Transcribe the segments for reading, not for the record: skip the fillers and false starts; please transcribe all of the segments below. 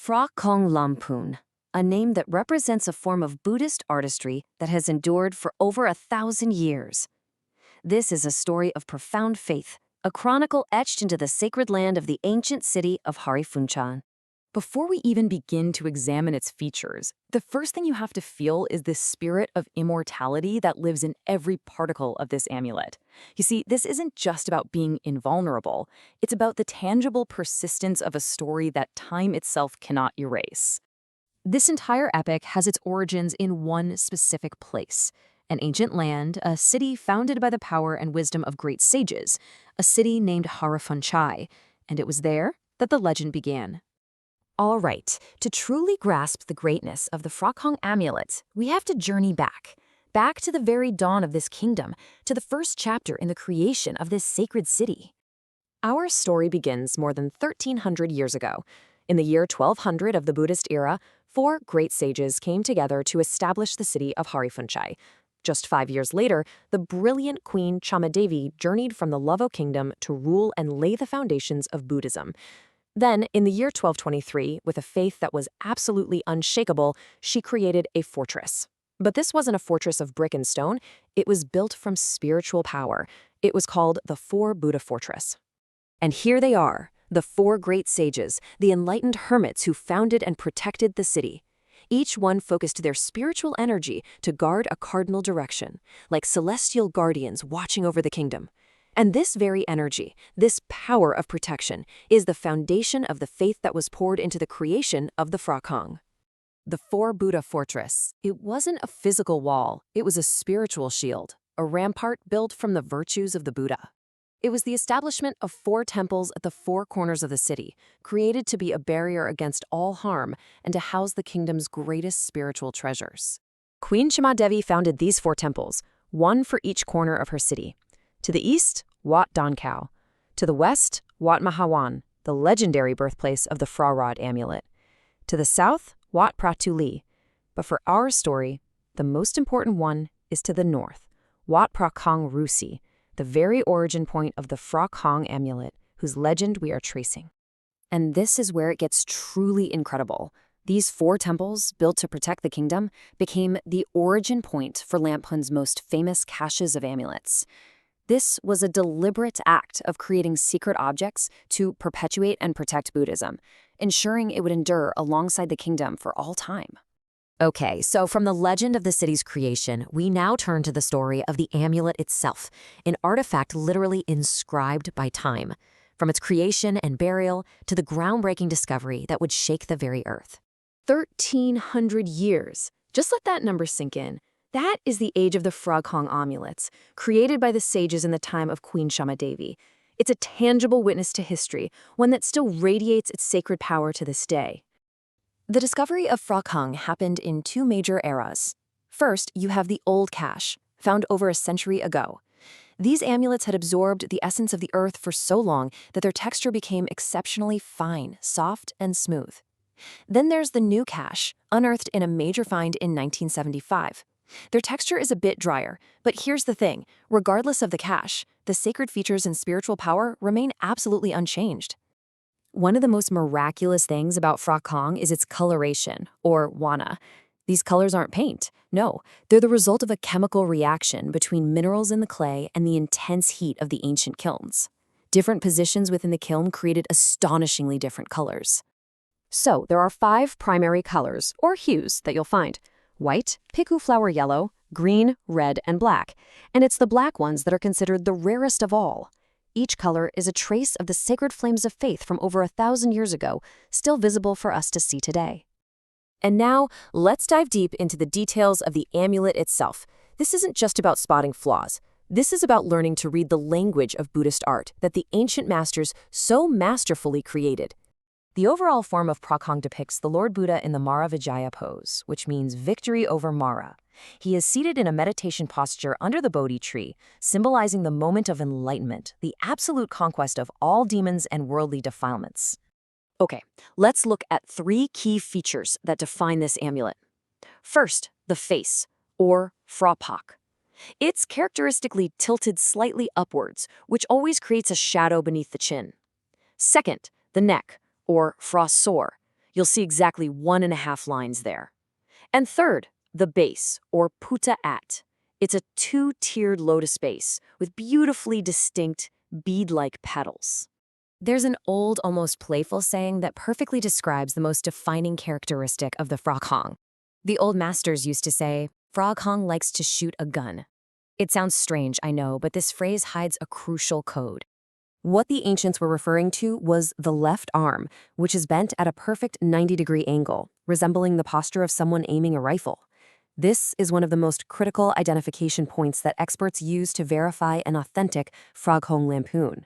Phra Suksa Lamphun, a name that represents a form of Buddhist artistry that has endured for over 1,000 years. This is a story of profound faith, a chronicle etched into the sacred land of the ancient city of Hariphunchai. Before we even begin to examine its features, the first thing you have to feel is the spirit of immortality that lives in every particle of this amulet. You see, this isn't just about being invulnerable. It's about the tangible persistence of a story that time itself cannot erase. This entire epic has its origins in one specific place, an ancient land, a city founded by the power and wisdom of great sages, a city named Hariphunchai, and it was there that the legend began. All right, to truly grasp the greatness of the Phra Suksa amulets, we have to journey back to the very dawn of this kingdom, to the first chapter in the creation of this sacred city. Our story begins more than 1,300 years ago. In the year 1200 of the Buddhist era, 4 great sages came together to establish the city of Hariphunchai. Just 5 years later, the brilliant Queen Jamadevi journeyed from the Lavo kingdom to rule and lay the foundations of Buddhism. Then, in the year 1223, with a faith that was absolutely unshakable, she created a fortress. But this wasn't a fortress of brick and stone. It was built from spiritual power. It was called the 4 Buddha Fortress. And here they are, the 4 great sages, the enlightened hermits who founded and protected the city. Each one focused their spiritual energy to guard a cardinal direction, like celestial guardians watching over the kingdom. And this very energy, this power of protection, is the foundation of the faith that was poured into the creation of the Phra Suksa. The 4 Buddha Fortress, it wasn't a physical wall, it was a spiritual shield, a rampart built from the virtues of the Buddha. It was the establishment of 4 temples at the 4 corners of the city, created to be a barrier against all harm and to house the kingdom's greatest spiritual treasures. Queen Jamadevi founded these 4 temples, one for each corner of her city. To the east, Wat Dankau. To the west, Wat Mahawan, the legendary birthplace of the Phra Rod amulet. To the south, Wat Pratuli. But for our story, the most important one is to the north, Wat Prakarn Rusi, the very origin point of the Phra Suksa amulet, whose legend we are tracing. And this is where it gets truly incredible. These 4 temples, built to protect the kingdom, became the origin point for Lamphun's most famous caches of amulets. This was a deliberate act of creating secret objects to perpetuate and protect Buddhism, ensuring it would endure alongside the kingdom for all time. Okay, so from the legend of the city's creation, we now turn to the story of the amulet itself, an artifact literally inscribed by time, from its creation and burial to the groundbreaking discovery that would shake the very earth. 1,300 years. Just let that number sink in. That is the age of the Phra Suksa amulets, created by the sages in the time of Queen Jamadevi. It's a tangible witness to history, one that still radiates its sacred power to this day. The discovery of Phra Suksa happened in 2 major eras. First, you have the old cache, found over a century ago. These amulets had absorbed the essence of the earth for so long that their texture became exceptionally fine, soft, and smooth. Then there's the new cache, unearthed in a major find in 1975. Their texture is a bit drier, but here's the thing, regardless of the cache, the sacred features and spiritual power remain absolutely unchanged. One of the most miraculous things about Phra Suksa is its coloration, or wana. These colors aren't paint. No, they're the result of a chemical reaction between minerals in the clay and the intense heat of the ancient kilns. Different positions within the kiln created astonishingly different colors. So, there are 5 primary colors, or hues, that you'll find. White, piku flower yellow, green, red, and black. And it's the black ones that are considered the rarest of all. Each color is a trace of the sacred flames of faith from over 1,000 years ago, still visible for us to see today. And now, let's dive deep into the details of the amulet itself. This isn't just about spotting flaws. This is about learning to read the language of Buddhist art that the ancient masters so masterfully created. The overall form of Phra Suksa depicts the Lord Buddha in the Mara Vijaya pose, which means victory over Mara. He is seated in a meditation posture under the Bodhi tree, symbolizing the moment of enlightenment, the absolute conquest of all demons and worldly defilements. Okay, let's look at 3 key features that define this amulet. First, the face, or Phra Pak. It's characteristically tilted slightly upwards, which always creates a shadow beneath the chin. Second, the neck, or foresaw. You'll see exactly 1.5 lines there. And third, the base, or puta at. It's a 2-tiered lotus base with beautifully distinct bead-like petals. There's an old, almost playful saying that perfectly describes the most defining characteristic of the Phra Khong. The old masters used to say, "Phra Khong likes to shoot a gun." It sounds strange, I know, but this phrase hides a crucial code. What the ancients were referring to was the left arm, which is bent at a perfect 90-degree angle, resembling the posture of someone aiming a rifle. This is one of the most critical identification points that experts use to verify an authentic Phra Khong Lamphun.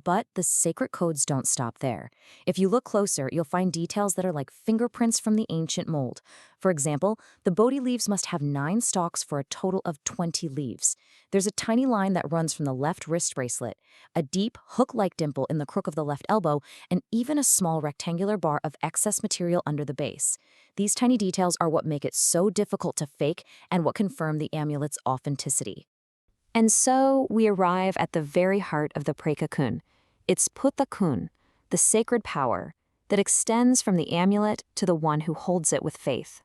But the sacred codes don't stop there. If you look closer, you'll find details that are like fingerprints from the ancient mold. For example, the Bodhi leaves must have 9 stalks for a total of 20 leaves. There's a tiny line that runs from the left wrist bracelet, a deep, hook-like dimple in the crook of the left elbow, and even a small rectangular bar of excess material under the base. These tiny details are what make it so difficult to fake and what confirm the amulet's authenticity. And so we arrive at the very heart of the Prakarn. It's Putta Kun, the sacred power that extends from the amulet to the one who holds it with faith.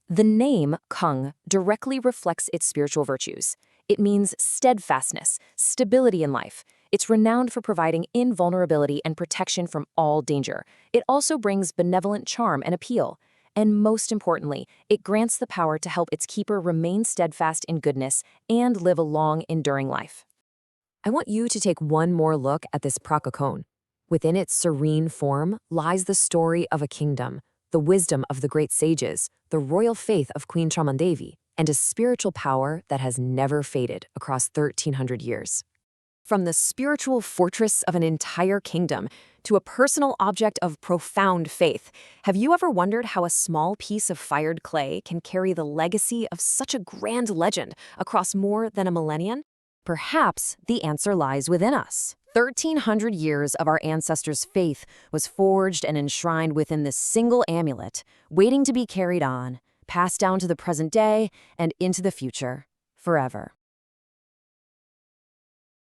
The name Khong directly reflects its spiritual virtues. It means steadfastness, stability in life. It's renowned for providing invulnerability and protection from all danger. It also brings benevolent charm and appeal. And most importantly, it grants the power to help its keeper remain steadfast in goodness and live a long, enduring life. I want you to take one more look at this Prakarn. Within its serene form lies the story of a kingdom, the wisdom of the great sages, the royal faith of Queen Jamadevi, and a spiritual power that has never faded across 1,300 years. From the spiritual fortress of an entire kingdom to a personal object of profound faith, have you ever wondered how a small piece of fired clay can carry the legacy of such a grand legend across more than a millennium? Perhaps the answer lies within us. 1,300 years of our ancestors' faith was forged and enshrined within this single amulet, waiting to be carried on, passed down to the present day and into the future, forever.